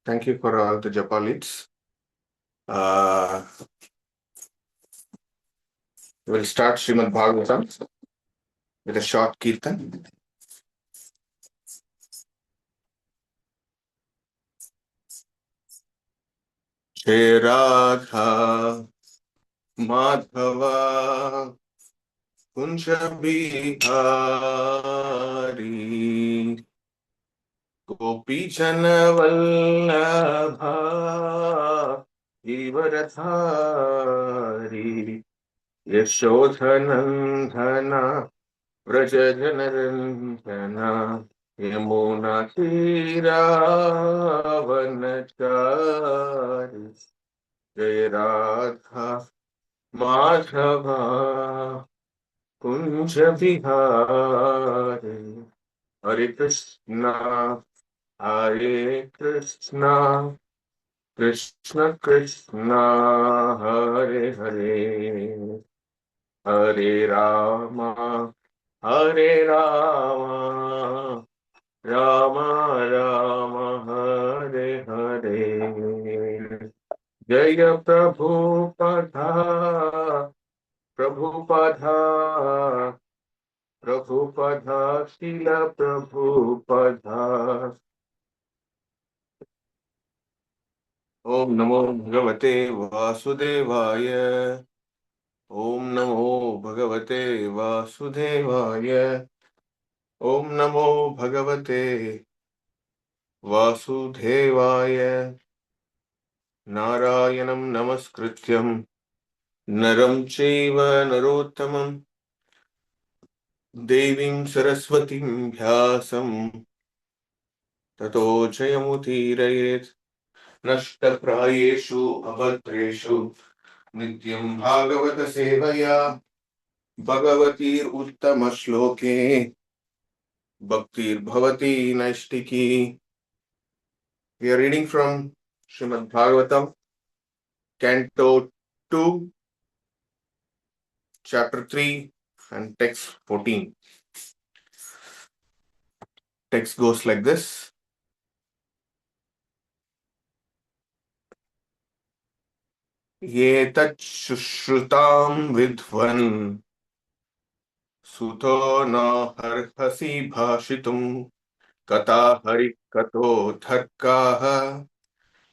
Thank you for all the japa leads. We'll start Srimad Bhagavatam with a short kirtan. Jai Radha Madhava Kunja Bihari Gopi Jana Vallabha Givaradhari Yashodhanandana Vrajajanarandana Yamuna Tiravanachari Jai Radha Madhava Kunja Bihari Hare Krishna Hare Krishna Krishna Krishna Hare Hare Hare Rama Hare Rama Rama Rama Hare Hare Jaya Prabhupada Prabhupada Prabhupada Srila Prabhupada Om Namo Bhagavate Vasudevaya Om Namo Bhagavate Vasudevaya Om Namo Bhagavate Vasudevaya Narayanam Namaskrityam Naram Chaiva Narottamam Devim Saraswatim Vyasam Tato Jayamutirayet Nashtaprayeshu Abhadreshu Nityam Bhagavata Sevaya Bhagavatir Uttama Shloke Bhaktir Bhavati Naishtiki. We are reading from Srimad Bhagavatam, Canto 2, Chapter 3, and Text 14. Text goes like this. Ye tat shushrutam vidvan suto na harhasi bhashitum kata hari kato dharkaha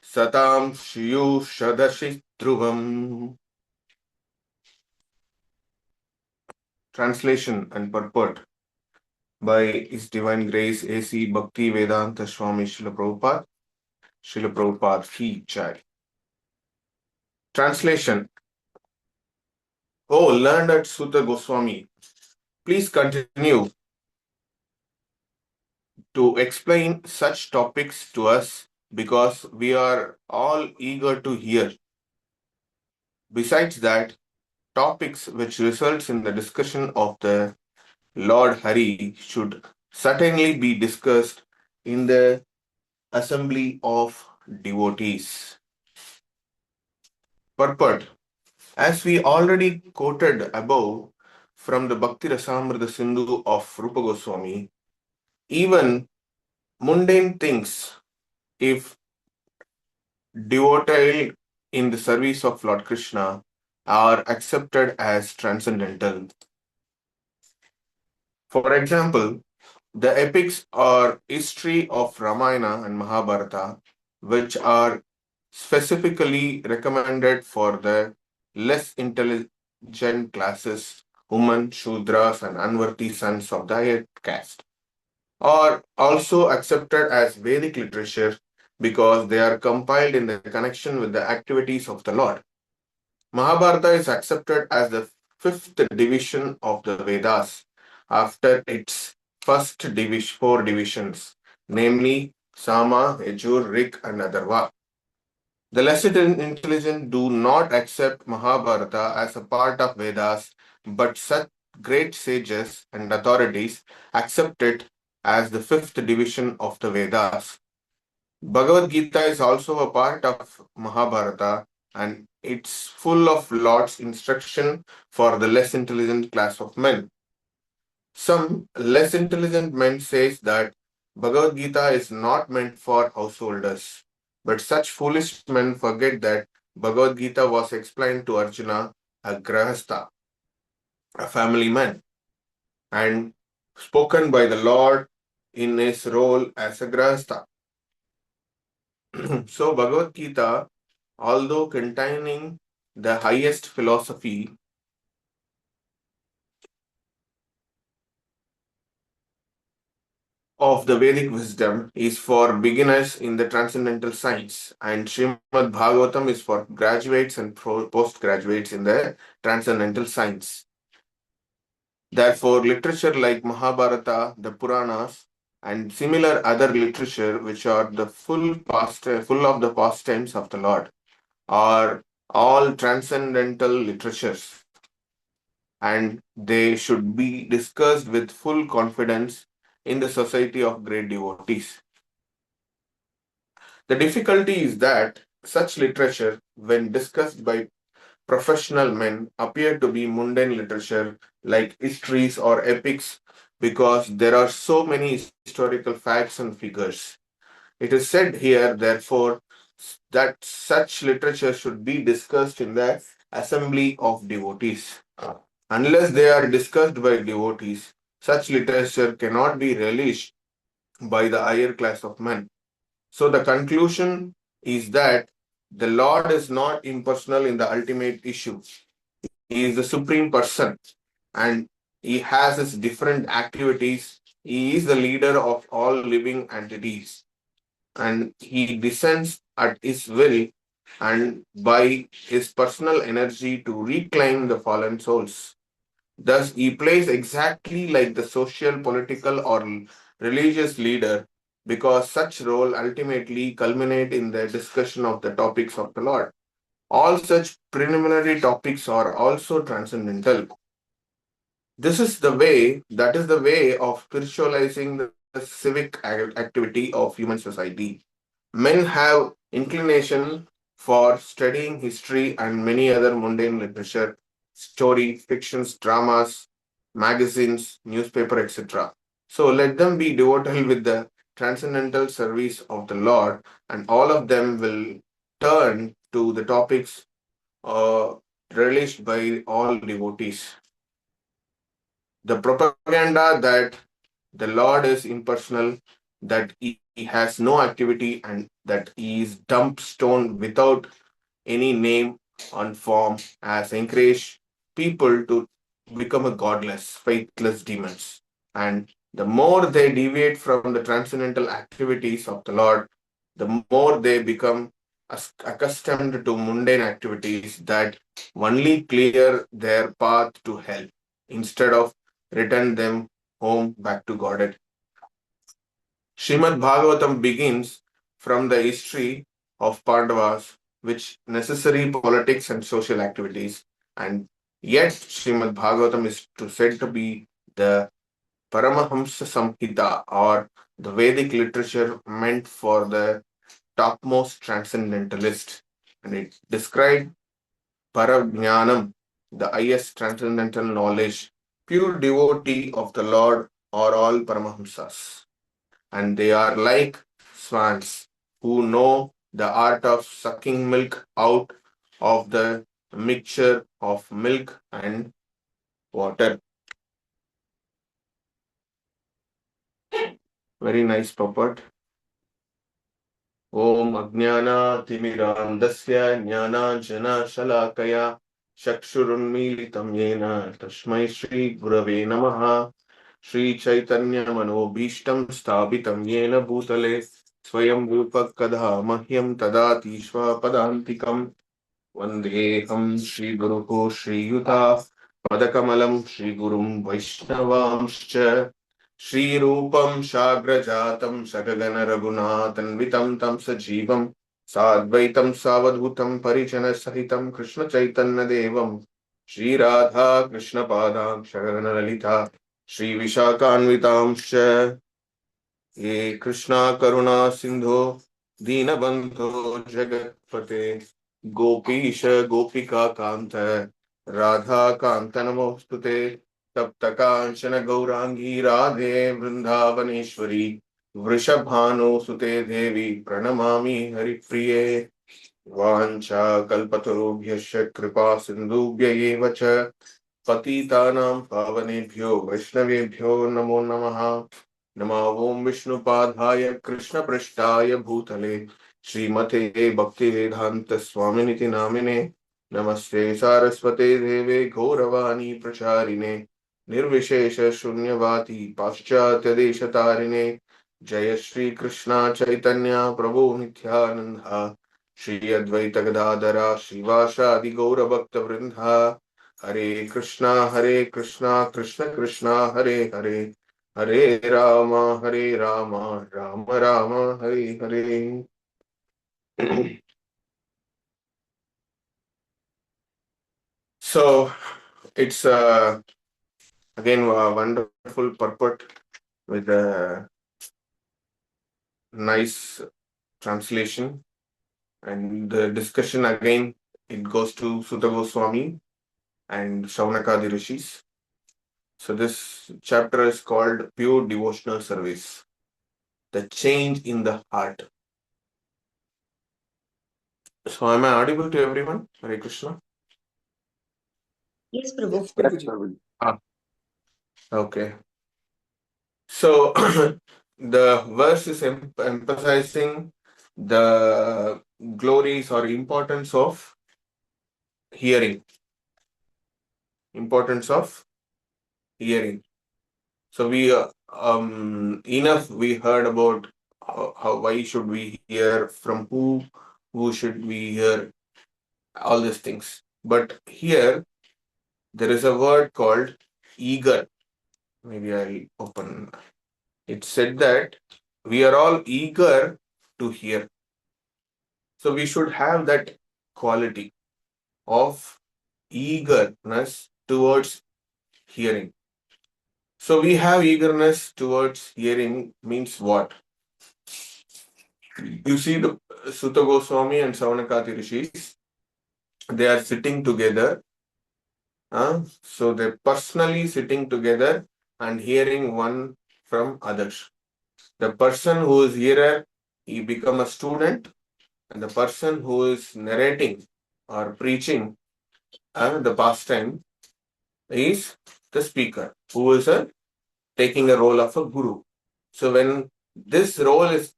satam shiyu shadashi dhruvam. Translation and purport by His Divine Grace A.C. Bhakti Vedanta Swami Srila Prabhupada. Srila Prabhupada Ki Jai. Translation. Oh, learned Sutta Goswami, please continue to explain such topics to us because we are all eager to hear. Besides that, topics which results in the discussion of the Lord Hari should certainly be discussed in the assembly of devotees. Purport. As we already quoted above from the Bhakti Rasamrita Sindhu of Rupa Goswami, even mundane things, if devoted in the service of Lord Krishna, are accepted as transcendental. For example, the epics or history of Ramayana and Mahabharata, which are specifically recommended for the less intelligent classes, women, Shudras, and unworthy sons of the higher caste, are also accepted as Vedic literature because they are compiled in the connection with the activities of the Lord. Mahabharata is accepted as the fifth division of the Vedas after its first four divisions, namely Sama, Yajur, Rig, and Atharva. The less intelligent do not accept Mahabharata as a part of Vedas, but such great sages and authorities accept it as the fifth division of the Vedas. Bhagavad Gita is also a part of Mahabharata and it's full of Lord's instruction for the less intelligent class of men. Some less intelligent men says that Bhagavad Gita is not meant for householders, But such foolish men forget that Bhagavad Gita was explained to Arjuna, a grahastha, a family man, and spoken by the Lord in his role as a grahastha. So, Bhagavad Gita, although containing the highest philosophy of the Vedic wisdom, is for beginners in the transcendental science, and Srimad Bhagavatam is for graduates and postgraduates in the transcendental science. Therefore, literature like Mahabharata, the Puranas, and similar other literature, which are the full of the pastimes of the Lord, are all transcendental literatures, and they should be discussed with full confidence in the society of great devotees. The difficulty is that such literature, when discussed by professional men, appear to be mundane literature like histories or epics because there are so many historical facts and figures. It is said here, therefore, that such literature should be discussed in the assembly of devotees. Unless they are discussed by devotees, such literature cannot be relished by the higher class of men. So the conclusion is that the Lord is not impersonal in the ultimate issue. He is the supreme person and he has his different activities. He is the leader of all living entities and he descends at his will and by his personal energy to reclaim the fallen souls. Thus, he plays exactly like the social, political, or religious leader because such role ultimately culminate in the discussion of the topics of the Lord. All such preliminary topics are also transcendental. That is the way of spiritualizing the civic activity of human society. Men have inclination for studying history and many other mundane literature, story, fictions, dramas, magazines, newspaper, etc. So let them be devoted with the transcendental service of the Lord, and all of them will turn to the topics relished by all devotees. The propaganda that the Lord is impersonal, that he has no activity, and that he is dumb stone without any name or form, has encouraged people to become a godless, faithless demons. And the more they deviate from the transcendental activities of the Lord, the more they become accustomed to mundane activities that only clear their path to hell instead of return them home back to God. Srimad Bhagavatam begins from the history of Pandavas, which necessary politics and social activities, and yet Srimad Bhagavatam is said to be the Paramahamsa Samhita or the Vedic literature meant for the topmost transcendentalist, and it described Parajnanam, the highest transcendental knowledge. Pure devotee of the Lord are all Paramahamsas, and they are like swans who know the art of sucking milk out of the mixture of milk and water. Very nice purport. Om Ajnana-timirandasya Jnana-jana-shalakaya Chakshurunmilitam Yena Tasmai Shri Gurave Namaha Shri Chaitanya Manobhishtam Sthapitam Yena Bhutale Swayam Rupa Kadha Mahyam Tadati Padantikam Vandeham Shri Guruko Shri Yuta Padakamalam Shri Gurum Vaishnavamscha Shri Rupam Shagrajatam Sagagana Raghunathanvitam Tam Sajivam Sadvaitam Savadhutam Parichana Sahitam Krishna Chaitanya Devam Shri Radha Krishna Padam Shagana Lalita Shri Vishakhanvitamscha Ye Krishna Karuna Sindho Dinabandho Jagatpate Gopisha Gopika Kanta Radha Kanta Namostute Tapta Kanchana Gaurangi Radhe Vrindavaneshwari Vrishabhanu सुते देवी प्रणमामि हरिप्रिये वाञ्छा कल्पतरुभ्यश्च कृपा सिन्धुभ्य एव च पतितानां पावनेभ्यो वैष्णवेभ्यो नमो नमः। नमो ओं विष्णुपादाय कृष्णपृष्ठाय भूतले श्रीमते भक्तिवेदान्त स्वामिनिति नामिने नमस्ते सारस्वते देवे गौरवाणी प्रचारिणे निर्विशेष शून्यवादी पाश्चात्य देशतारिणे जय श्री कृष्ण चैतन्य प्रभु नित्यानंद श्री अद्वैत गदाधरा श्रीवासादि गौर भक्त वृंदा हरे Krishna Krishna Krishna Hare Hare Hare Ram Ram Ram Hare Hare. So it's again a wonderful purport with a nice translation, and the discussion again it goes to Sutta Goswami and Shaunakadi Rishis. So this chapter is called Pure Devotional Service, the change in the heart. So am I audible to everyone? Hare Krishna. Yes, Prabhu. Yes, Prabhuji. Okay. So the verse is emphasizing the glories or importance of hearing. Importance of hearing. So we enough we heard about how why should we hear, from who should we hear, all these things. But here there is a word called eager. Maybe I'll open. It said that we are all eager to hear. So we should have that quality of eagerness towards hearing. So we have eagerness towards hearing means what? You see the Sutta Goswami and Savanakati Rishis, they are sitting together. So they're personally sitting together and hearing one from others. The person who is hearer, he become a student, and the person who is narrating or preaching the pastime is the speaker, who is taking a role of a guru. So when this role is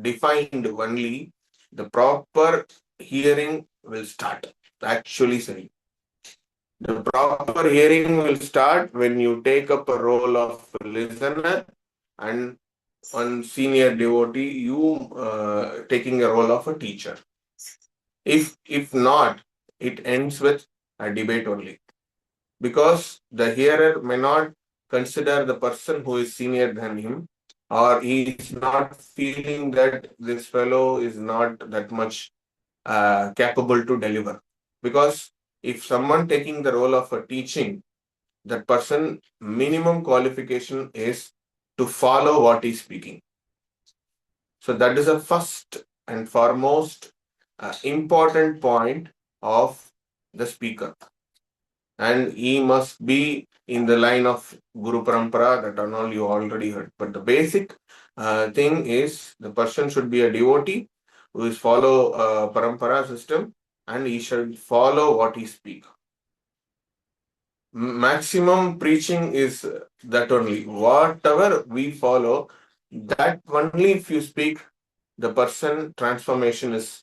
defined only, the proper hearing will start. Actually, sorry. The proper hearing will start when you take up a role of listener, and one senior devotee, you taking a role of a teacher. If not, it ends with a debate only. Because the hearer may not consider the person who is senior than him, or he is not feeling that this fellow is not that much capable to deliver. Because if someone taking the role of a teaching, that person minimum qualification is to follow what he's speaking. So that is a first and foremost important point of the speaker. And he must be in the line of Guru Parampara, that and all you already heard. But the basic thing is the person should be a devotee who is follow Parampara system, and he should follow what he speak. Maximum preaching is that only. Whatever we follow, that only if you speak, the person transformation is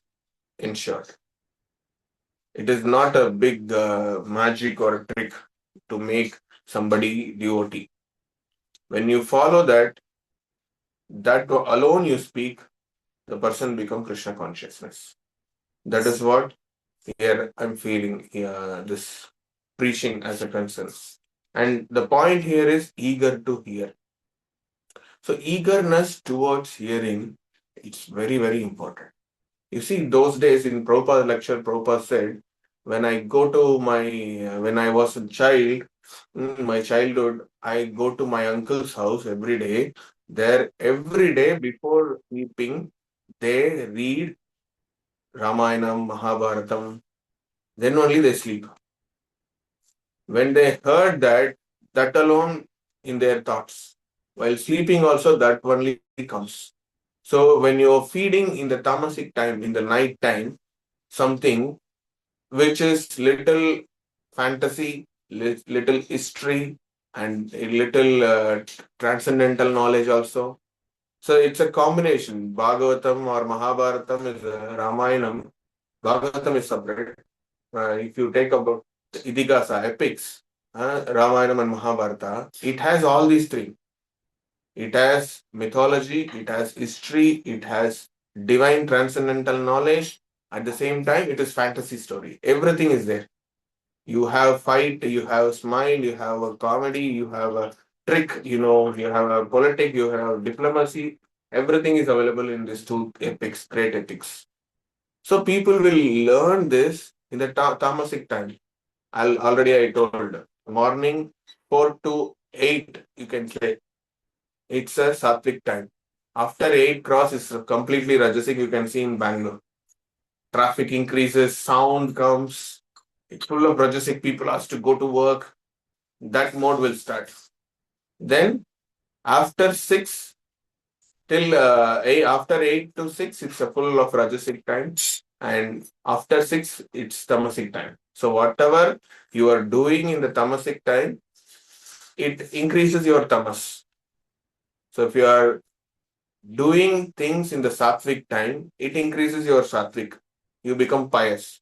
ensured. It is not a big magic or a trick to make somebody devotee. When you follow that alone you speak, the person become Krishna consciousness. That is what here I'm feeling this preaching as a concern. And the point here is eager to hear. So eagerness towards hearing, it's very, very important. You see, those days in Prabhupada's lecture, Prabhupada said, when I go to when I was a child, in my childhood, I go to my uncle's house every day. There, every day before sleeping, they read Ramayanam, Mahabharatam. Then only they sleep. When they heard that alone in their thoughts, While sleeping also, that only comes. So when you're feeding in the tamasic time, in the night time, something which is little fantasy, little history, and a little transcendental knowledge also. So it's a combination. Bhagavatam or Mahabharatam is Ramayanam. Bhagavatam is separate. If you take about Idihasa, epics, Ramayanam and Mahabharata, it has all these three. It has mythology, it has history, it has divine transcendental knowledge. At the same time, it is fantasy story. Everything is there. You have fight, you have smile, you have a comedy, you have a trick, you have a politic, you have diplomacy. Everything is available in these two epics, great epics. So people will learn this in the tamasic time. Already I told, morning 4 to 8, you can say. It's a sattvic time. After 8 cross is completely rajasic, you can see in Bangalore. Traffic increases, sound comes, it's full of rajasic, people has to go to work. That mode will start. Then after 6 till after 8 to 6, it's a full of rajasic time. And after 6, it's tamasic time. So whatever you are doing in the tamasic time, it increases your tamas. So if you are doing things in the sattvic time, it increases your sattvic. You become pious.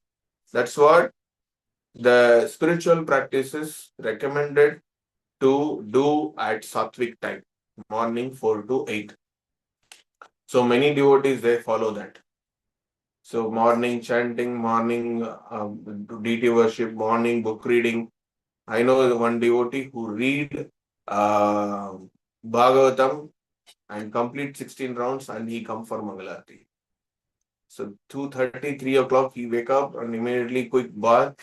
That's what the spiritual practices recommended to do at sattvic time, morning 4 to 8. So many devotees, they follow that. So morning chanting, morning deity worship, morning book reading. I know one devotee who read Bhagavatam and complete 16 rounds and he come for Mangalarti. So 2:30, 3 o'clock, he wake up and immediately quick bath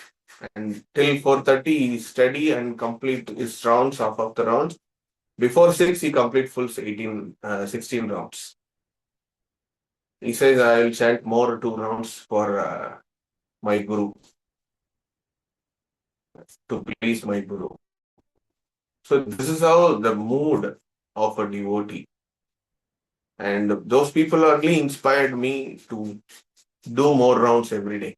and till 4:30 he study and complete his rounds, half of the rounds. Before 6, he complete full 16 rounds. He says, I will chant more 2 rounds for my Guru, to please my Guru. So this is how the mood of a devotee. And those people only inspired me to do more rounds every day.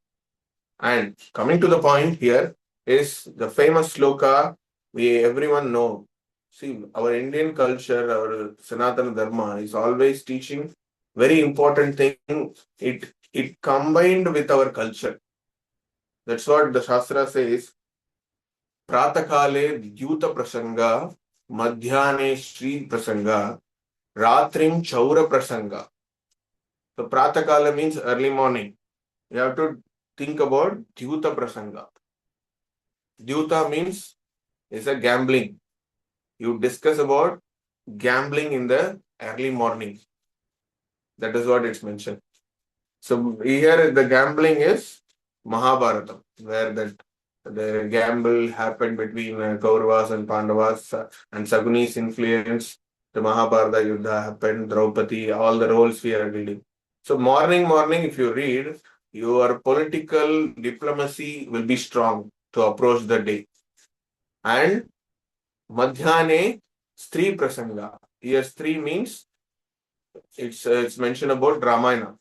And coming to the point here is the famous sloka we everyone know. See, our Indian culture, our Sanatana Dharma is always teaching very important thing. It combined with our culture. That's what the Shastra says. Pratakale Dyuta Prasanga, Madhyane Shri Prasanga, Ratrim Chaura Prasanga. So Pratakala means early morning. You have to think about Dyuta Prasanga. Dyuta means is a gambling. You discuss about gambling in the early morning. That is what it's mentioned. So here the gambling is Mahabharata, where the gamble happened between Kauravas and Pandavas and Saguni's influence. The Mahabharata Yuddha happened, Draupadi, all the roles we are reading. So morning, if you read, your political diplomacy will be strong to approach the day. And Madhyane Stri Prasanga. Here Stri means it's mentioned about Ramayana.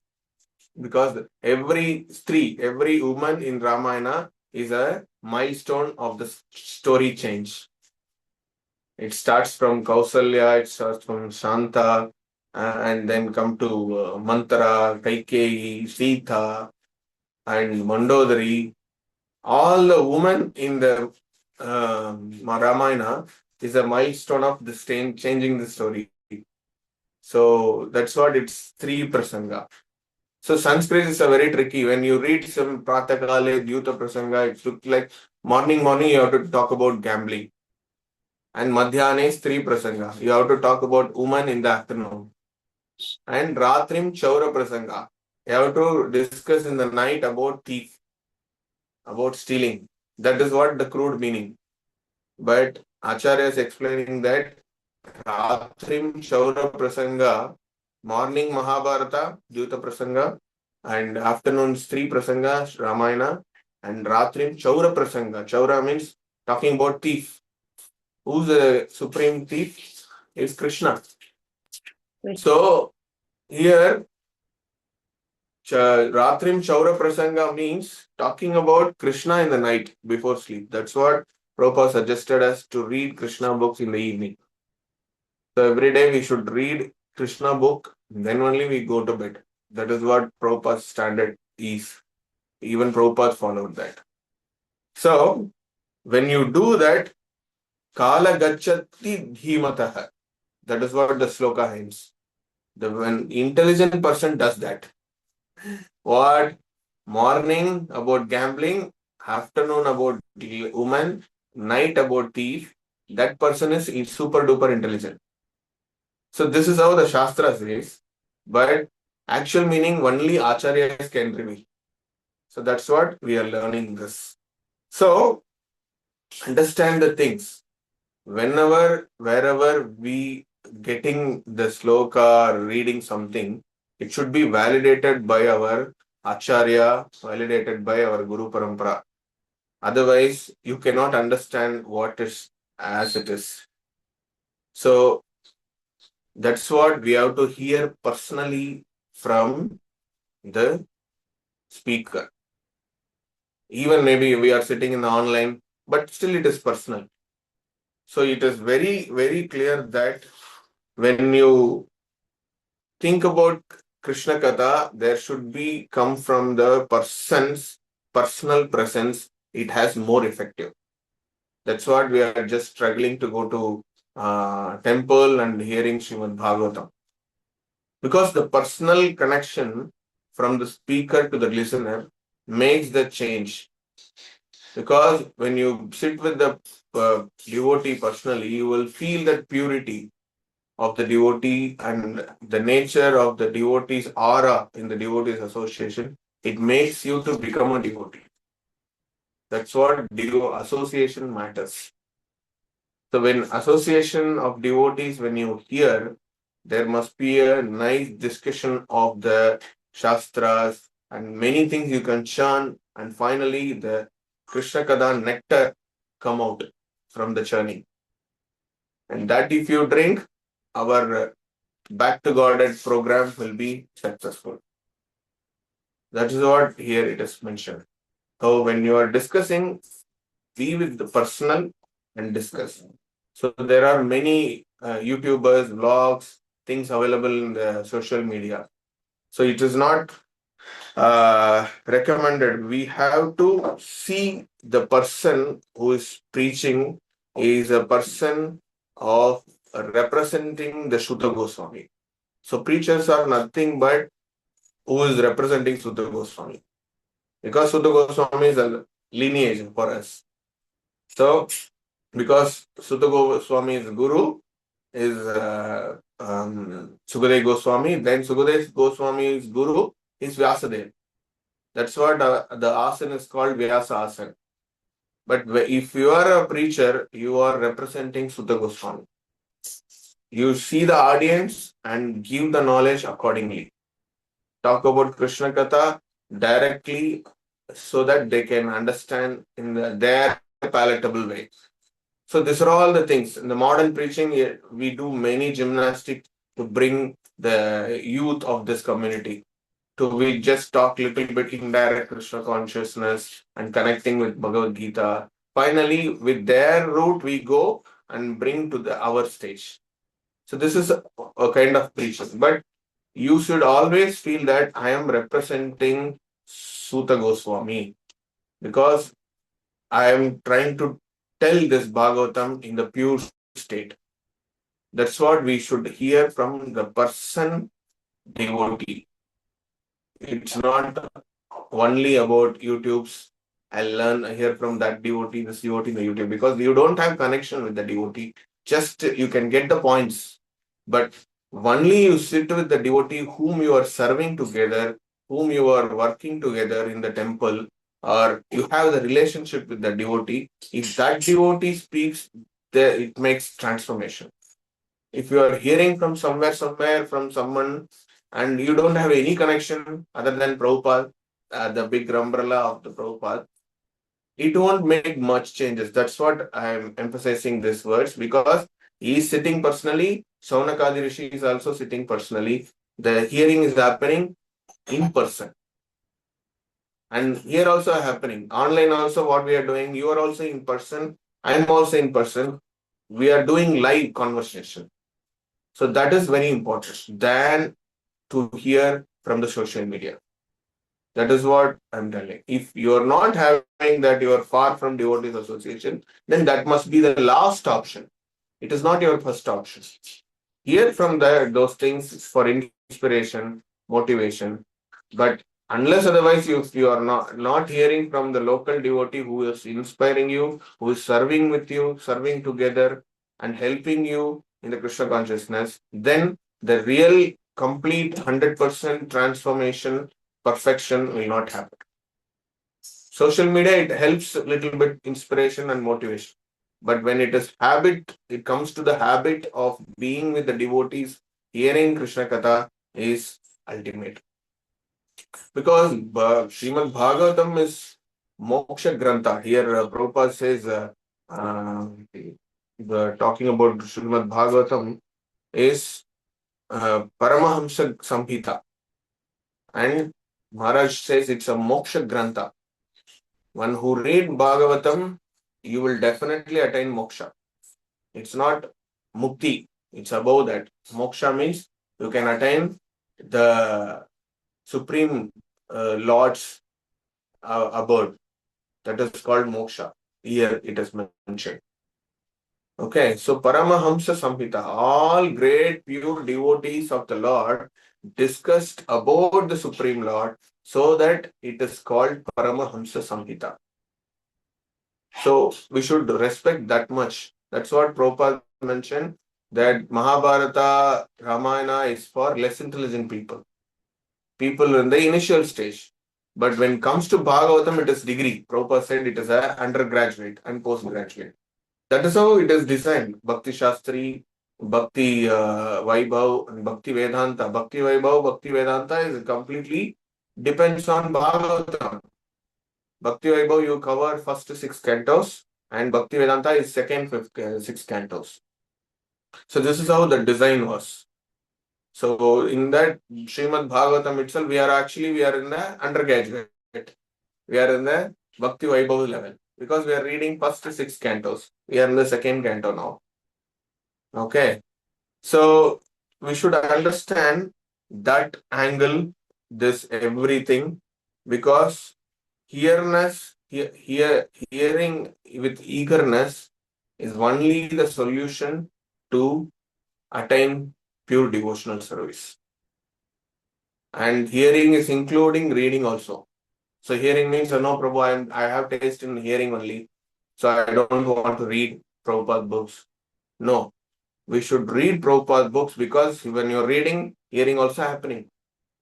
Because every Stri, every woman in Ramayana is a milestone of the story change. It starts from Kausalya, it starts from Shanta, and then come to Mantra, Kaikeyi, Sita, and Mandodari. All the women in the Ramayana is a milestone of the changing the story. So that's what it's Stri Prasanga. So Sanskrit is a very tricky. When you read some Pratakale, Dyuta Prasanga, it looks like morning you have to talk about gambling. And Madhyane is Stri Prasanga. You have to talk about woman in the afternoon. And Ratrim Chaura Prasanga. You have to discuss in the night about thief, about stealing. That is what the crude meaning. But Acharya is explaining that Ratrim Chaura Prasanga, morning Mahabharata, Dyuta Prasanga, and afternoon Stri Prasanga, Ramayana, and Ratrim Chaura Prasanga. Chaura means talking about thief. Who's the supreme thief? is Krishna. So here, Ratrim Chaura Prasanga means talking about Krishna in the night before sleep. That's what Prabhupada suggested us to read Krishna books in the evening. So every day we should read Krishna book, then only we go to bed. That is what Prabhupada's standard is. Even Prabhupada followed that. So when you do that, Kala Gachati Dhimataha. That is what the sloka means. When intelligent person does that, what? Morning about gambling, afternoon about woman, night about thief, that person is super duper intelligent. So this is how the Shastra says, but actual meaning only Acharyas can reveal. So that's what we are learning this. So understand the things. Whenever, wherever we getting the sloka or reading something, it should be validated by our Acharya, validated by our Guru Parampara. Otherwise, you cannot understand what is as it is. So that's what we have to hear personally from the speaker. Even maybe we are sitting in the online, but still it is personal. So it is very, very clear that when you think about Krishna Katha, there should be come from the person's personal presence. It has more effective. That's what we are just struggling to go to temple and hearing Srimad Bhagavatam. Because the personal connection from the speaker to the listener makes the change. Because when you sit with the devotee personally, you will feel that purity of the devotee and the nature of the devotee's aura in the devotee's association. It makes you to become a devotee. That's what association matters. So when association of devotees, when you hear, there must be a nice discussion of the Shastras and many things you can chant, and finally the Krishna Katha nectar come out from the churning. And that if you drink, our Back to Godhead program will be successful. That is what here it is mentioned. So when you are discussing, be with the personal and discuss. So there are many YouTubers, vlogs, things available in the social media. So it is not recommended. We have to see the person who is preaching is a person of representing the Shuddha Goswami. So preachers are nothing but who is representing Shuddha Goswami. Because Shuddha Goswami is a lineage for us. So because Shuddha Goswami's guru is Sukadeva Goswami, then Sukadeva Goswami's guru is Vyasadeva. That's what the asana is called, Vyasa asana. But if you are a preacher, you are representing Shuddha Goswami. You see the audience and give the knowledge accordingly. Talk about Krishna Katha directly so that they can understand in their palatable way. So these are all the things. In the modern preaching, we do many gymnastics to bring the youth of this community. We just talk little bit indirect Krishna consciousness and connecting with Bhagavad Gita. Finally, with their route, we go and bring to our stage. So this is a kind of preaching. But you should always feel that I am representing Suta Goswami because I am trying to tell this Bhagavatam in the pure state. That's what we should hear from the person devotee. It's not only about YouTube's. I hear from that devotee, this devotee in the YouTube, because you don't have connection with the devotee. Just you can get the points, but only you sit with the devotee whom you are serving together, whom you are working together in the temple, or you have the relationship with the devotee. If that devotee speaks, it makes transformation. If you are hearing from somewhere, from someone, and you don't have any connection other than Prabhupada, the big umbrella of the Prabhupada, it won't make much changes. That's what I'm emphasizing these words, because he is sitting personally Saunakadi Rishi is also sitting personally. The hearing is happening in person. And here also happening. Online also what we are doing, you are also in person, I am also in person. We are doing live conversation. So that is very important than to hear from the social media. That is what I'm telling. If you are not having that, you are far from devotees association, then that must be the last option. It is not your first option. Hear from those things for inspiration, motivation. But unless otherwise, if you are not hearing from the local devotee who is inspiring you, who is serving with you, serving together and helping you in the Krishna consciousness, then the real complete 100% transformation, perfection will not happen. Social media, it helps a little bit inspiration and motivation. But when it is habit, it comes to the habit of being with the devotees, hearing Krishna Katha is ultimate. Because Srimad Bhagavatam is Moksha Grantha. Here Prabhupada says, talking about Srimad Bhagavatam is Paramahamsa Samhita. And Maharaj says it's a Moksha Grantha. One who read Bhagavatam, you will definitely attain moksha. It's not mukti, it's above that. Moksha means you can attain the Supreme Lord's abode. That is called moksha. Here it is mentioned. Okay, so Paramahamsa Samhita, all great pure devotees of the Lord discussed about the Supreme Lord, so that it is called Paramahamsa Samhita. So we should respect that much. That's what Prabhupada mentioned, that Mahabharata, Ramayana is for less intelligent people. People in the initial stage. But when it comes to Bhagavatam, it is degree. Prabhupada said it is a undergraduate and postgraduate. That is how it is designed. Bhakti Shastri, Bhakti Vaibhav, and Bhakti Vedanta. Bhakti Vaibhav, Bhakti Vedanta is completely depends on Bhagavatam. Bhakti Vaibhav, you cover first 6 cantos, and Bhakti Vedanta is second, fifth, 6 cantos. So this is how the design was. So in that Srimad Bhagavatam itself, we are in the undergraduate. We are in the Bhakti Vaibhav level because we are reading first 6 cantos. We are in the second canto now. Okay. So we should understand that angle, this everything, because hearing with eagerness is only the solution to attain pure devotional service. And hearing is including reading also. So hearing means, no, Prabhu, I have taste in hearing only. So I don't want to read Prabhupada books. No, we should read Prabhupada books because when you're reading, hearing also happening.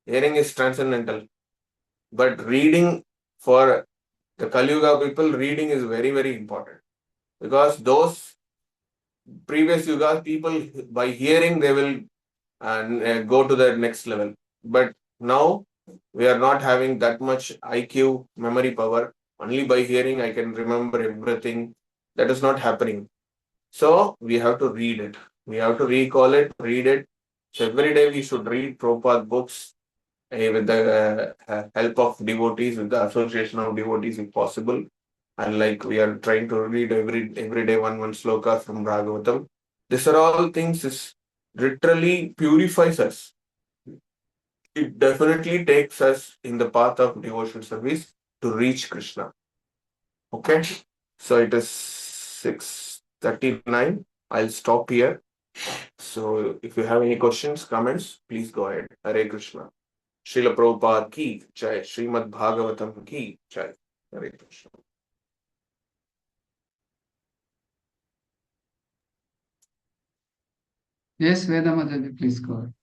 Hearing is transcendental. But reading for the Kali Yuga people, reading is very, very important. Because those previous Yugas, people by hearing, they will go to the next level. But now we are not having that much IQ memory power. Only by hearing I can remember everything. That is not happening. So we have to read it. We have to recall it, read it. So every day we should read Prabhupada books with the help of devotees, with the association of devotees if possible. And like we are trying to read every day one sloka from Bhagavatam. These are all things is literally purifies us. It definitely takes us in the path of devotional service to reach Krishna. Okay, so it is 6:39. I'll stop here. So if you have any questions, comments, please go ahead. Hare Krishna. Srila Prabhupada ki jai. Srimad Bhagavatam ki jai. Hare Krishna. Yes, Vedamataji, please go ahead.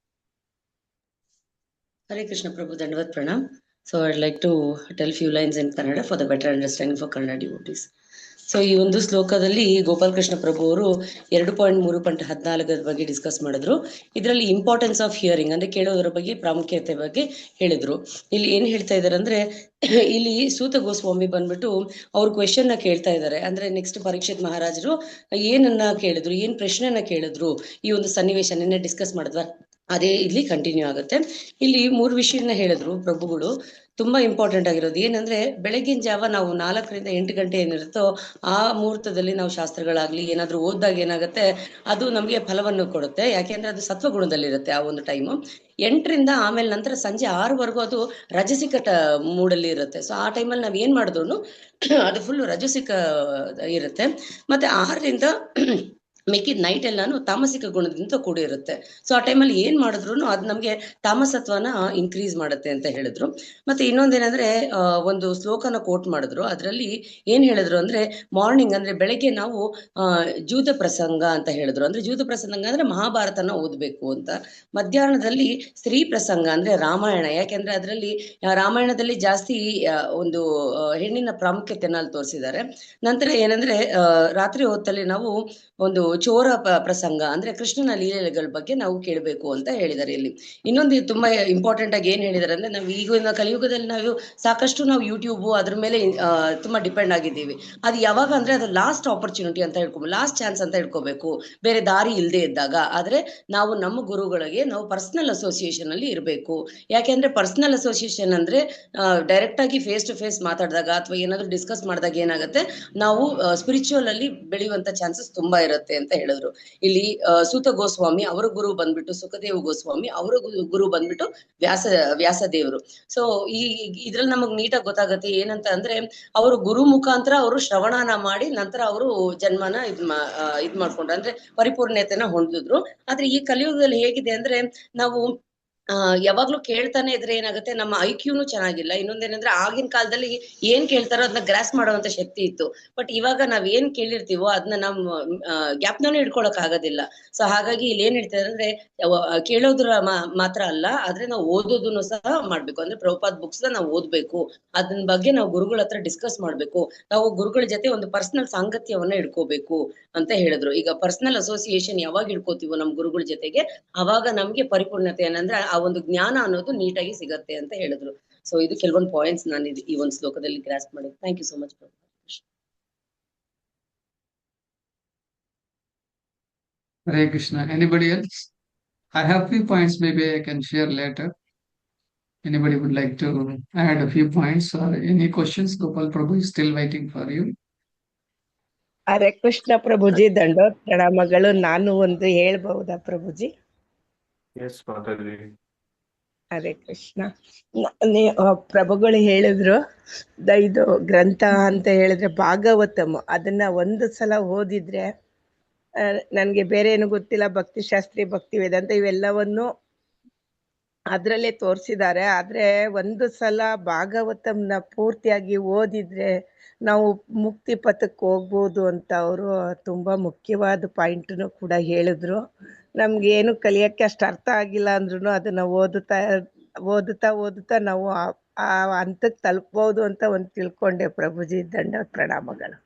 Hare Krishna Prabhu, Dandavat Pranam. So I'd like to tell few lines in Kannada for the better understanding for Kannada devotees. So ಈ ಒಂದು ಶ್ಲೋಕದಲ್ಲಿ ಗೋಪಾಲಕೃಷ್ಣ ಪ್ರಭು ಅವರು 2.3.14 ಬಗ್ಗೆ discuss ಮಾಡಿದ್ರು. ಇದರಲ್ಲಿ importance of hearing ಅಂದ್ರೆ ಕೇಳೋದ್ರ ಬಗ್ಗೆ, ಪ್ರಾಮುಖ್ಯತೆ ಬಗ್ಗೆ ಹೇಳಿದ್ರು. ಇಲ್ಲಿ ಏನ್ ಹೇಳ್ತಾ ಇದಾರೆ ಅಂದ್ರೆ ಇಲ್ಲಿ ಸೂತ ಗೋಸ್ವಾಮಿ ಬಂದ್ಬಿಟ್ಟು ಅವ್ರ ಕ್ವೆಶನ್ ನ ಕೇಳ್ತಾ ಇದ್ದಾರೆ. ಅಂದ್ರೆ ನೆಕ್ಸ್ಟ್ ಪರೀಕ್ಷಿತ್ ಮಹಾರಾಜರು ಏನನ್ನ ಕೇಳಿದ್ರು, ಏನ್ ಪ್ರಶ್ನೆನ ಕೇಳಿದ್ರು, ಈ ಒಂದು ಸನ್ನಿವೇಶ ನಿನ್ನೆ ಡಿಸ್ಕಸ್ ಮಾಡಿದ್ವಾ, ಅದೇ ಇಲ್ಲಿ ಕಂಟಿನ್ಯೂ ಆಗುತ್ತೆ. ಇಲ್ಲಿ 3 ವಿಷಯನ ಹೇಳಿದ್ರು ಪ್ರಭುಗಳು. ತುಂಬಾ ಇಂಪಾರ್ಟೆಂಟ್ ಆಗಿರೋದು ಏನಂದ್ರೆ ಬೆಳಗಿನ ಜಾವ ನಾವು 4ರಿಂದ 8 ಗಂಟೆ ಏನಿರುತ್ತೋ ಆ ಮುಹೂರ್ತದಲ್ಲಿ ನಾವು ಶಾಸ್ತ್ರಗಳಾಗ್ಲಿ ಏನಾದ್ರೂ ಓದಿದಾಗ ಏನಾಗುತ್ತೆ, ಅದು ನಮಗೆ ಫಲವನ್ನು ಕೊಡುತ್ತೆ. ಯಾಕೆಂದ್ರೆ ಅದು ಸತ್ವಗುಣದಲ್ಲಿರುತ್ತೆ ಆ ಒಂದು ಟೈಮು. 8ರಿಂದ ಆಮೇಲೆ ನಂತರ ಸಂಜೆ 6ವರೆಗೂ ಅದು ರಜಸಿಕ ಮೂಡಲ್ಲಿ ಇರುತ್ತೆ. ಸೊ ಆ ಟೈಮಲ್ಲಿ ನಾವ್ ಏನ್ ಮಾಡಿದ್ರು ಅದು ಫುಲ್ ರಜಸಿಕ ಇರುತ್ತೆ. ಮತ್ತೆ 6ರಿಂದ ಮಿಕ್ಕಿದ ನೈಟ್ ಎಲ್ಲಾನು ತಾಮಸಿಕ ಗುಣದಿಂದ ಕೂಡಿರುತ್ತೆ. ಸೊ ಆ ಟೈಮಲ್ಲಿ ಏನ್ ಮಾಡಿದ್ರು ಅದು ನಮ್ಗೆ ತಾಮಸತ್ವನ ಇನ್ಕ್ರೀಸ್ ಮಾಡುತ್ತೆ ಅಂತ ಹೇಳಿದ್ರು. ಮತ್ತೆ ಇನ್ನೊಂದೇನಂದ್ರೆ ಒಂದು ಶ್ಲೋಕನ ಕೋಟ್ ಮಾಡಿದ್ರು. ಅದರಲ್ಲಿ ಏನ್ ಹೇಳಿದ್ರು ಅಂದ್ರೆ ಮಾರ್ನಿಂಗ್ ಅಂದ್ರೆ ಬೆಳಗ್ಗೆ ನಾವು ಜೂತ ಪ್ರಸಂಗ ಅಂತ ಹೇಳಿದ್ರು. ಅಂದ್ರೆ ಜೂತ ಪ್ರಸಂಗ ಅಂದ್ರೆ ಮಹಾಭಾರತನ ಓದ್ಬೇಕು ಅಂತ. ಮಧ್ಯಾಹ್ನದಲ್ಲಿ ಸ್ತ್ರೀ ಪ್ರಸಂಗ ಅಂದ್ರೆ ರಾಮಾಯಣ, ಯಾಕೆಂದ್ರೆ ಅದರಲ್ಲಿ ರಾಮಾಯಣದಲ್ಲಿ ಜಾಸ್ತಿ ಒಂದು ಹೆಣ್ಣಿನ ಪ್ರಾಮುಖ್ಯತೆನ ಅಲ್ಲಿ ತೋರಿಸಿದ್ದಾರೆ. ನಂತರ ಏನಂದ್ರೆ ರಾತ್ರಿ ಹೊತ್ತಲ್ಲಿ ನಾವು ಒಂದು ಚೋರ ಪ್ರಸಂಗ ಅಂದ್ರೆ ಕೃಷ್ಣನ ಲೀಲೆಗಳ ಬಗ್ಗೆ ನಾವು ಕೇಳಬೇಕು ಅಂತ ಹೇಳಿದ್ದಾರೆ. ಇಲ್ಲಿ ಇನ್ನೊಂದು ತುಂಬಾ ಇಂಪಾರ್ಟೆಂಟ್ ಆಗಿ ಏನ್ ಹೇಳಿದಾರೆ ಅಂದ್ರೆ ನಾವು ಈಗ ಕಲಿಯುಗದಲ್ಲಿ ನಾವು ಸಾಕಷ್ಟು ನಾವು ಯೂಟ್ಯೂಬ್ ಅದ್ರ ಮೇಲೆ ತುಂಬಾ ಡಿಪೆಂಡ್ ಆಗಿದ್ದೀವಿ. ಅದು ಯಾವಾಗ ಅಂದ್ರೆ ಅದು ಲಾಸ್ಟ್ ಆಪರ್ಚುನಿಟಿ ಅಂತ ಹೇಳ್ಕೊಬೇಕು, ಲಾಸ್ಟ್ ಚಾನ್ಸ್ ಅಂತ ಹೇಳ್ಕೋಬೇಕು, ಬೇರೆ ದಾರಿ ಇಲ್ಲದೆ ಇದ್ದಾಗ. ಆದ್ರೆ ನಾವು ನಮ್ಮ ಗುರುಗಳಿಗೆ ನಾವು ಪರ್ಸನಲ್ ಅಸೋಸಿಯೇಷನ್ ಅಲ್ಲಿ ಇರಬೇಕು. ಯಾಕೆಂದ್ರೆ ಪರ್ಸನಲ್ ಅಸೋಸಿಯೇಷನ್ ಅಂದ್ರೆ ಡೈರೆಕ್ಟ್ ಆಗಿ ಫೇಸ್ ಟು ಫೇಸ್ ಮಾತಾಡಿದಾಗ ಅಥವಾ ಏನಾದ್ರು ಡಿಸ್ಕಸ್ ಮಾಡಿದಾಗ ಏನಾಗುತ್ತೆ, ನಾವು ಸ್ಪಿರಿಚುವಲ್ ಅಲ್ಲಿ ಬೆಳೆಯುವಂತ ಚಾನ್ಸಸ್ ತುಂಬಾ ಇರುತ್ತೆ ಅಂತ ಹೇಳಿದ್ರು. ಇಲ್ಲಿ ಸೂತ ಗೋಸ್ವಾಮಿ ಅವರ ಗುರು ಬಂದ್ಬಿಟ್ಟು ಸುಖದೇವ್ ಗೋಸ್ವಾಮಿ, ಅವರ ಗುರು ಬಂದ್ಬಿಟ್ಟು ವ್ಯಾಸದೇವರು. ಸೊ ಇದ್ರಲ್ಲಿ ನಮಗ್ ನೀಟಾಗಿ ಗೊತ್ತಾಗತ್ತೆ ಏನಂತ ಅಂದ್ರೆ ಅವರು ಗುರು ಮುಖಾಂತರ ಅವರು ಶ್ರವಣನ ಮಾಡಿ ನಂತರ ಅವರು ಜನ್ಮನ ಇದ್ ಮಾಡ್ಕೊಂಡ್ರು, ಅಂದ್ರೆ ಪರಿಪೂರ್ಣತೆನ ಹೊಂದಿದ್ರು. ಆದ್ರೆ ಈ ಕಲಿಯುಗದಲ್ಲಿ ಹೇಗಿದೆ ಅಂದ್ರೆ ನಾವು ಯಾವಾಗ್ಲೂ ಕೇಳ್ತಾನೆ ಇದ್ರೆ ಏನಾಗುತ್ತೆ, ನಮ್ಮ ಐಕ್ಯೂನು ಚೆನ್ನಾಗಿಲ್ಲ. ಇನ್ನೊಂದೇನಂದ್ರೆ ಆಗಿನ ಕಾಲದಲ್ಲಿ ಏನ್ ಕೇಳ್ತಾರೋ ಅದನ್ನ ಗ್ರಾಸ್ ಮಾಡುವಂತ ಶಕ್ತಿ ಇತ್ತು. ಬಟ್ ಇವಾಗ ನಾವ್ ಏನ್ ಕೇಳಿರ್ತೀವೋ ಅದನ್ನ ನಮ್ಮ ಜ್ಞಾಪನೂ ಇಟ್ಕೊಳಕ್ ಆಗೋದಿಲ್ಲ. ಸೊ ಹಾಗಾಗಿ ಇಲ್ಲಿ ಏನ್ ಹೇಳ್ತಾರೆ ಅಂದ್ರೆ ಕೇಳೋದ್ರ ಮಾತ್ರ ಅಲ್ಲ, ಆದ್ರೆ ನಾವು ಓದೋದನ್ನು ಸಹ ಮಾಡ್ಬೇಕು. ಅಂದ್ರೆ ಪ್ರಭುಪಾದ್ ಬುಕ್ಸ್ ನಾವು ಓದ್ಬೇಕು, ಅದನ್ನ ಬಗ್ಗೆ ನಾವು ಗುರುಗಳ ಹತ್ರ ಡಿಸ್ಕಸ್ ಮಾಡ್ಬೇಕು, ನಾವು ಗುರುಗಳ ಜೊತೆ ಒಂದು ಪರ್ಸನಲ್ ಸಾಂಗತ್ಯವನ್ನ ಇಟ್ಕೋಬೇಕು ಅಂತ ಹೇಳಿದ್ರು. ಈಗ ಪರ್ಸನಲ್ ಅಸೋಸಿಯೇಷನ್ ಯಾವಾಗ ಇಟ್ಕೋತೀವೋ ನಮ್ ಗುರುಗಳ ಜೊತೆಗೆ, ಅವಾಗ ನಮ್ಗೆ ಪರಿಪೂರ್ಣತೆ ಏನಂದ್ರೆ ಆ ಒಂದು ಜ್ಞಾನ ಅನ್ನೋದು ನೀಟಾಗಿ ಸಿಗತ್ತೆ ಅಂತ ಹೇಳಿದ್ರು. ಸೊ ಇದು ಕೆಲವೊಂದು ಪಾಯಿಂಟ್ಸ್ ನಾನು ಈ ಒಂದು ಶ್ಲೋಕದಲ್ಲಿ ಗ್ರಾಸ್ ಮಾಡಿದ್ದೆ. Thank you so much. Hare Krishna. Anybody else? I have few points, maybe I can share later. Anybody would like to add a few points or any questions? Gopal Prabhu is still waiting for you. Hare Krishna ಪ್ರಭುಜಿ, ದಂಡೋತ್ ಪ್ರಣಾಮಗಳು. ನಾನು ಒಂದು ಹೇಳ್ಬಹುದಾ ಪ್ರಭುಜಿ? S ಮಾತಾಡಿ. ಹರೇ ಕೃಷ್ಣ. ಪ್ರಭುಗಳು ಹೇಳಿದ್ರು ಇದು ಗ್ರಂಥ ಅಂತ ಹೇಳಿದ್ರೆ ಭಾಗವತಮ್, ಅದನ್ನ ಒಂದು ಸಲ ಓದಿದ್ರೆ ನನ್ಗೆ ಬೇರೆ ಏನು ಗೊತ್ತಿಲ್ಲ, ಭಕ್ತಿಶಾಸ್ತ್ರಿ, ಭಕ್ತಿ ವೇದಾಂತ ಇವೆಲ್ಲವನ್ನು ಅದ್ರಲ್ಲೇ ತೋರಿಸಿದ್ದಾರೆ. ಆದ್ರೆ ಒಂದು ಸಲ ಭಾಗವತಂನ ಪೂರ್ತಿಯಾಗಿ ಓದಿದ್ರೆ ನಾವು ಮುಕ್ತಿ ಪಥಕ್ಕೆ ಹೋಗ್ಬೋದು ಅಂತ ಅವರು ತುಂಬಾ ಮುಖ್ಯವಾದ ಪಾಯಿಂಟ್ನು ಕೂಡ ಹೇಳಿದ್ರು. ನಮ್ಗೆ ಏನು ಕಲಿಯಕ್ಕೆ ಅಷ್ಟು ಅರ್ಥ ಆಗಿಲ್ಲ ಅಂದ್ರೂ ಅದನ್ನ ಓದುತ್ತಾ ನಾವು ಆ ಹಂತಕ್ಕೆ ತಲುಪಬಹುದು ಅಂತ ಒಂದು ತಿಳ್ಕೊಂಡೆ ಪ್ರಭುಜಿ. ದಂಡ ಪ್ರಣಾಮಗಳು.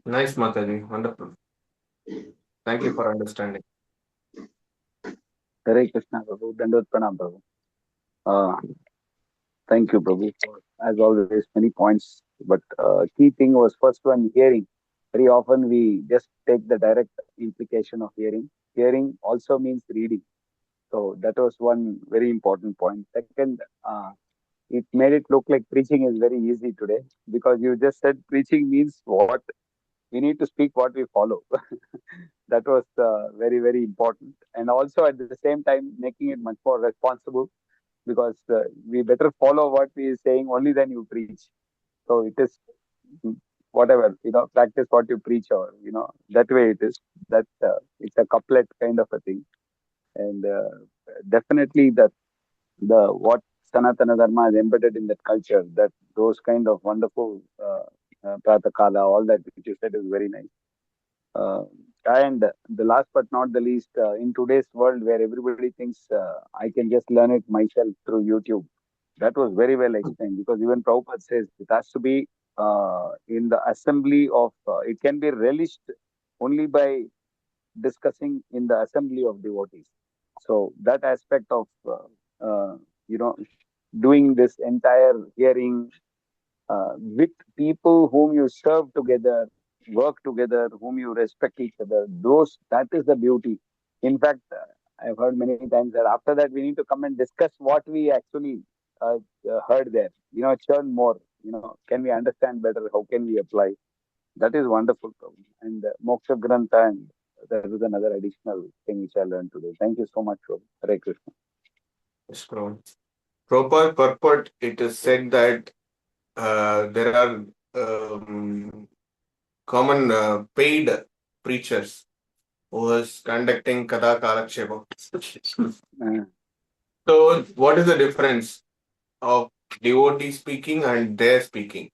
Nice, Mataji. Wonderful. Thank you for understanding. Hare Krishna, Prabhu. Dandot Pranam, Prabhu. Thank you, Prabhu. As always, many points. But key thing was first one, hearing. Very often we just take the direct implication of hearing. Hearing also means reading. So that was one very important point. Second, it made it look like preaching is very easy today, because you just said preaching means what? We need to speak what we follow. That was very, very important. And also at the same time, making it much more responsible, because we better follow what we are saying only then you preach. So it is whatever, practice what you preach, or, that way it is. That it's a couplet kind of a thing. And definitely that what Sanatana Dharma is embedded in that culture, that those kind of wonderful Pratakala, all that which you said is very nice. And the last but not the least, in today's world where everybody thinks I can just learn it myself through YouTube, that was very well explained, because even Prabhupada says it has to be in the assembly of, it can be relished only by discussing in the assembly of devotees. So that aspect of, you know, doing this entire hearing with people whom you serve together, work together, whom you respect each other, that is the beauty. In fact, I've heard many times that after that we need to come and discuss what we actually heard there. Churn more. Can we understand better? How can we apply? That is wonderful, Prabhu. And Moksha Grantha, and that was another additional thing which I learned today. Thank you so much, Prabhu. Hare Krishna. Yes, Prabhu. Proper purport, it is said that there are common paid preachers who is conducting Kada Kalakshepa. So, what is the difference of devotee speaking and their speaking?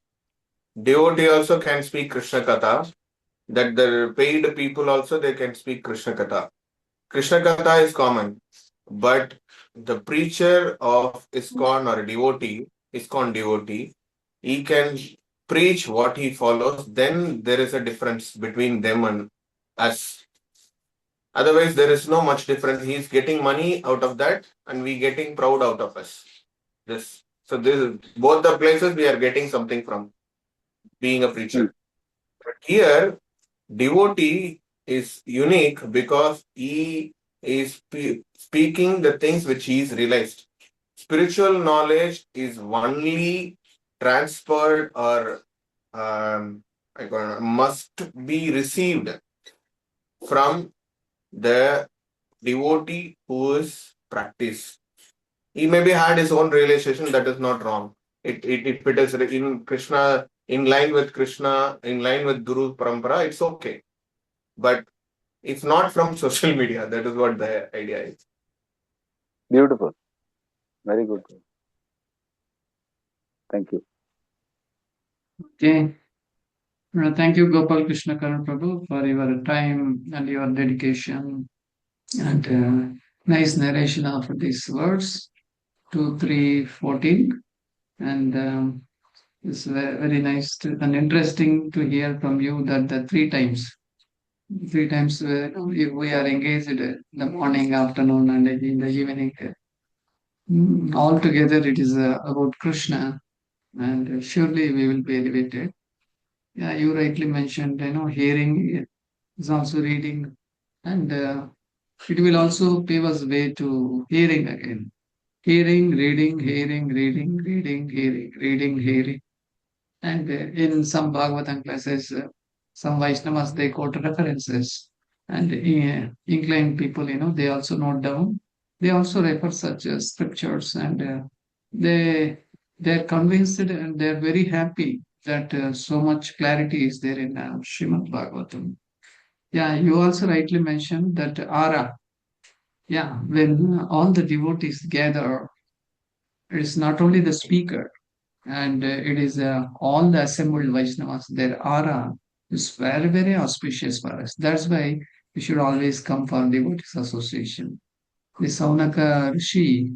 Devotee also can speak Krishna Katha, that the paid people also they can speak Krishna Katha. Krishna Katha is common, but the preacher of ISKCON or a devotee, ISKCON devotee, he can preach what he follows, then there is a difference between them and us. Otherwise, there is no much difference. He is getting money out of that and we getting proud out of us. So this both the places we are getting something from being a preacher. But here, devotee is unique because he is speaking the things which he is realized. Spiritual knowledge is only transferred or must be received from the devotee who is practiced. He maybe had his own realization, that is not wrong. If it is in Krishna, in line with Krishna, in line with Guru Parampara, it's okay. But it's not from social media. That is what the idea is. Beautiful. Very good. Thank you. Okay. Thank you, Gopalakrsna Karan Prabhu, for your time and your dedication and nice narration of these words, 2, 3, 14. And it's very nice and interesting to hear from you that the three times we are engaged in the morning, afternoon, and in the evening. Altogether, it is about Krishna, and surely we will be elevated. Yeah, you rightly mentioned, hearing is also reading, and it will also pave us way to hearing again. Hearing, reading, hearing, reading, reading, hearing, reading, hearing. And in some Bhagavatam classes, some Vaishnavas, they quote references. And inclined people, they also note down. They also refer such scriptures, and they're convinced and they're very happy that so much clarity is there in Srimad Bhagavatam. Yeah, you also rightly mentioned that aura. Yeah, when all the devotees gather, it's not only the speaker, and it is all the assembled Vaishnavas, their aura is very, very auspicious for us. That's why we should always come for devotees association. The Saunaka Rishi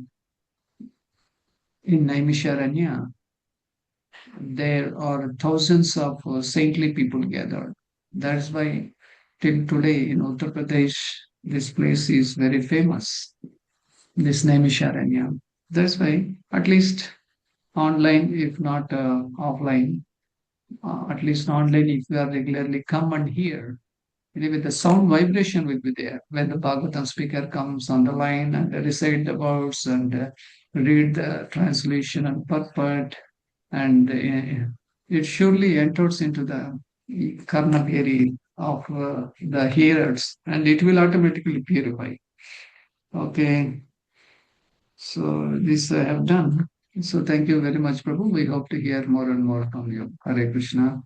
in Naimisharanya, there are thousands of saintly people gathered. That's why till today in Uttar Pradesh, this place is very famous, this Naimisharanya. That's why at least online, if not offline, at least online, if you are regularly come and hear, anyway, the sound vibration will be there when the Bhagavatam speaker comes on the line and recite the words and read the translation and purport, and it surely enters into the karnaveri of the hearers, and it will automatically purify. Okay, so this I have done. So thank you very much, Prabhu. We hope to hear more and more from you. Hare Krishna.